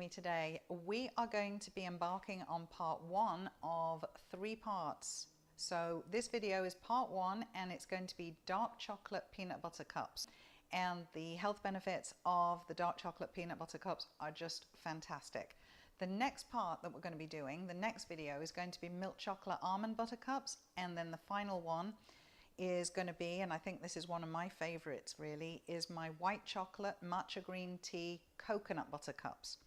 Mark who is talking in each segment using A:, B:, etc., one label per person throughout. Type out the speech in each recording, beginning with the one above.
A: me today. We are going to be embarking on part 1 of 3 parts. So this video is part 1 and it's going to be dark chocolate peanut butter cups. And the health benefits of the dark chocolate peanut butter cups are just fantastic. The next part that we're going to be doing, the next video, is going to be milk chocolate almond butter cups, and then the final one is going to be, and I think this is one of my favorites really, is my white chocolate matcha green tea coconut butter cups.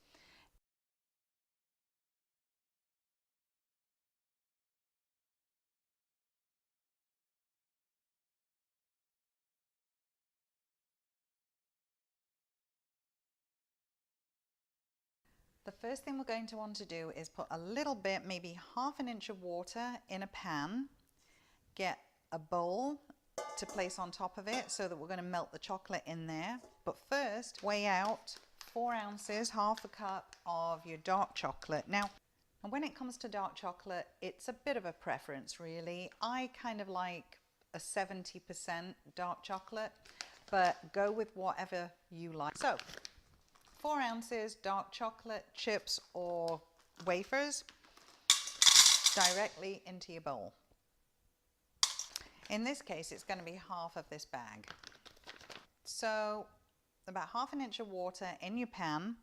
A: The first thing we're going to want to do is put a little bit, maybe ½ inch of water in a pan, get a bowl to place on top of it so that we're going to melt the chocolate in there. But first, weigh out 4 ounces, ½ a cup of your dark chocolate. Now, when it comes to dark chocolate, it's a bit of a preference really. I kind of like a 70% dark chocolate, but go with whatever you like. So, 4 ounces dark chocolate chips or wafers directly into your bowl. In this case, it's going to be half of this bag. So about ½ inch of water in your pan,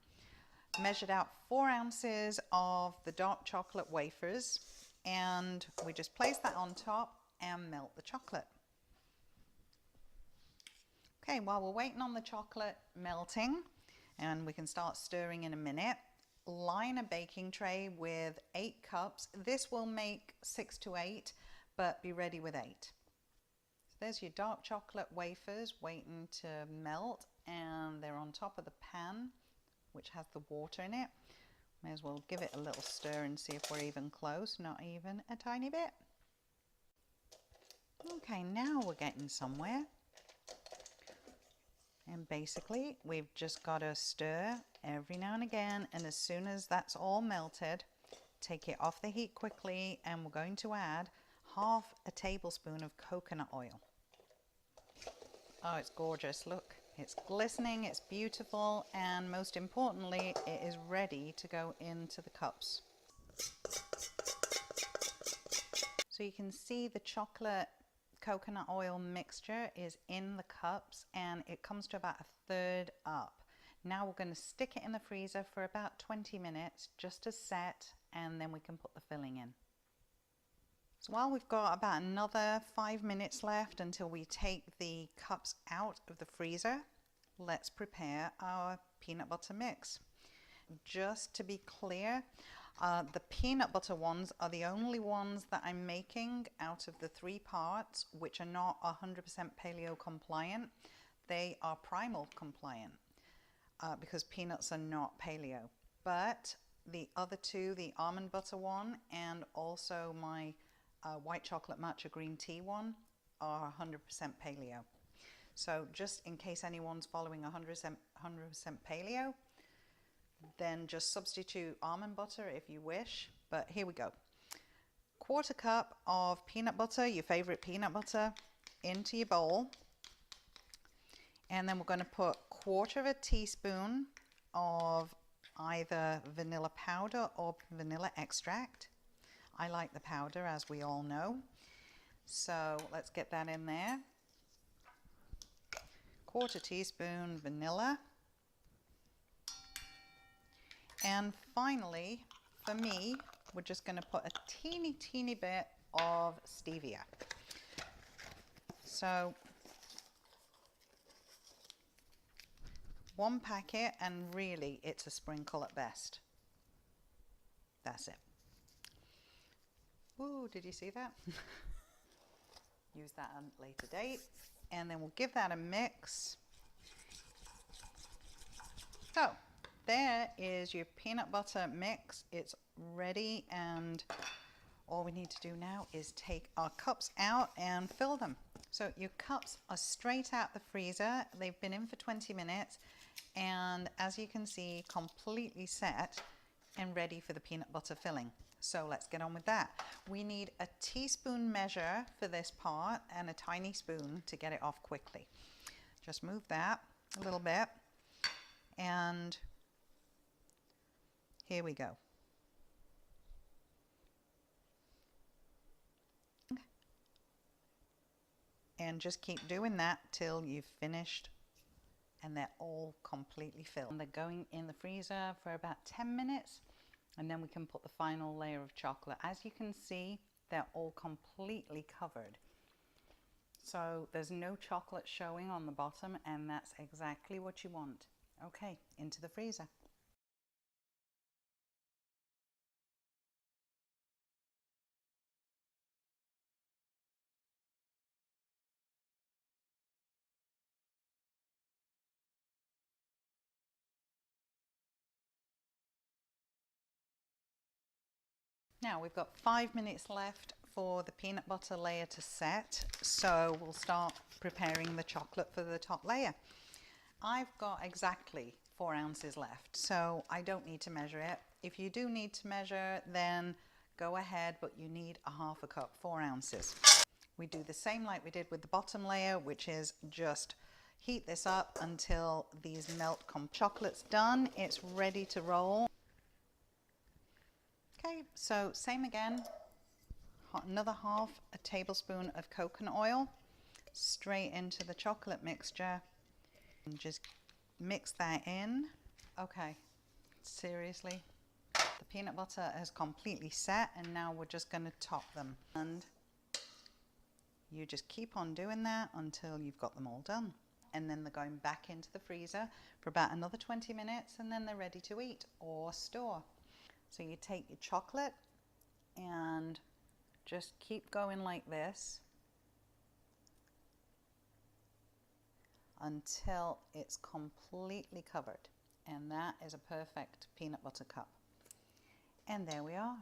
A: measured out 4 ounces of the dark chocolate wafers, and we just place that on top and melt the chocolate. Okay, while we're waiting on the chocolate melting, and we can start stirring in a minute, line a baking tray with 8 cups. This will make 6 to 8, but be ready with 8. There's your dark chocolate wafers waiting to melt, and they're on top of the pan, which has the water in it. May as well give it a little stir and see if we're even close. Not even a tiny bit. Okay, now we're getting somewhere. And basically, we've just got to stir every now and again, and as soon as that's all melted, take it off the heat quickly, and we're going to add ½ a tablespoon of coconut oil. Oh, it's gorgeous. Look, it's glistening, it's beautiful, and most importantly, it is ready to go into the cups. So you can see the chocolate coconut oil mixture is in the cups, and it comes to about 1/3 up. Now we're going to stick it in the freezer for about 20 minutes just to set, and then we can put the filling in. So while we've got about another 5 minutes left until we take the cups out of the freezer, let's prepare our peanut butter mix. Just to be clear, the peanut butter ones are the only ones that I'm making out of the 3 parts which are not 100% paleo compliant. They are primal compliant because peanuts are not paleo. But the other 2, the almond butter one and also my white chocolate matcha green tea one, are 100% paleo. So just in case anyone's following 100% paleo, then just substitute almond butter if you wish. But here we go. 1/4 cup of peanut butter, your favorite peanut butter, into your bowl. And then we're going to put 1/4 teaspoon of either vanilla powder or vanilla extract. I like the powder, as we all know. So let's get that in there. 1/4 teaspoon vanilla. And finally, for me, we're just going to put a teeny bit of stevia. So 1 packet, and really it's a sprinkle at best. That's it. Ooh, did you see that? Use that on a later date. And then we'll give that a mix. So there is your peanut butter mix. It's ready, and all we need to do now is take our cups out and fill them. So your cups are straight out the freezer. They've been in for 20 minutes, and as you can see, completely set and ready for the peanut butter filling. So let's get on with that. We need a teaspoon measure for this part and a tiny spoon to get it off quickly. Just move that a little bit, and Here we go. And just keep doing that till you've finished and they're all completely filled. And they're going in the freezer for about 10 minutes and then we can put the final layer of chocolate. As you can see, they're all completely covered. So there's no chocolate showing on the bottom, and that's exactly what you want. Okay, into the freezer. Now we've got 5 minutes left for the peanut butter layer to set, so we'll start preparing the chocolate for the top layer. I've got exactly 4 ounces left, so I don't need to measure it. If you do need to measure, then go ahead, but you need a half a cup, 4 ounces. We do the same like we did with the bottom layer, which is just heat this up until these melt. Chocolate's done, it's ready to roll. Okay, so same again, another half a tablespoon of coconut oil straight into the chocolate mixture and just mix that in. Okay, seriously, the peanut butter has completely set and now we're just going to top them, and you just keep on doing that until you've got them all done, and then they're going back into the freezer for about another 20 minutes and then they're ready to eat or store. So you take your chocolate and just keep going like this until it's completely covered, and that is a perfect peanut butter cup. And there we are.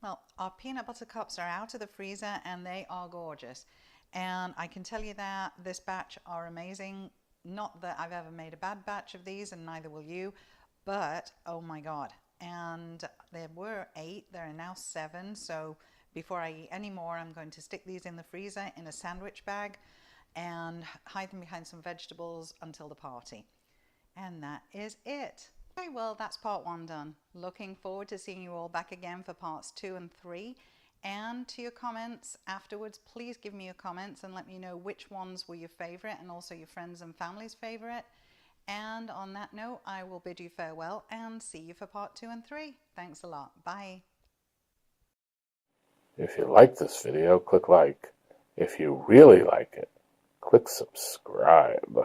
A: Well, our peanut butter cups are out of the freezer and they are gorgeous, and I can tell you that this batch are amazing. Not that I've ever made a bad batch of these, and neither will you, but oh my god. And there were 8, there are now 7, so before I eat any more, I'm going to stick these in the freezer in a sandwich bag and hide them behind some vegetables until the party. And that is it. Okay, well, that's part 1 done. Looking forward to seeing you all back again for parts 2 and 3. And to your comments afterwards, please give me your comments and let me know which ones were your favorite and also your friends and family's favorite. And on that note, I will bid you farewell and see you for part 2 and 3. Thanks a lot. Bye.
B: If you like this video, click like. If you really like it, click subscribe.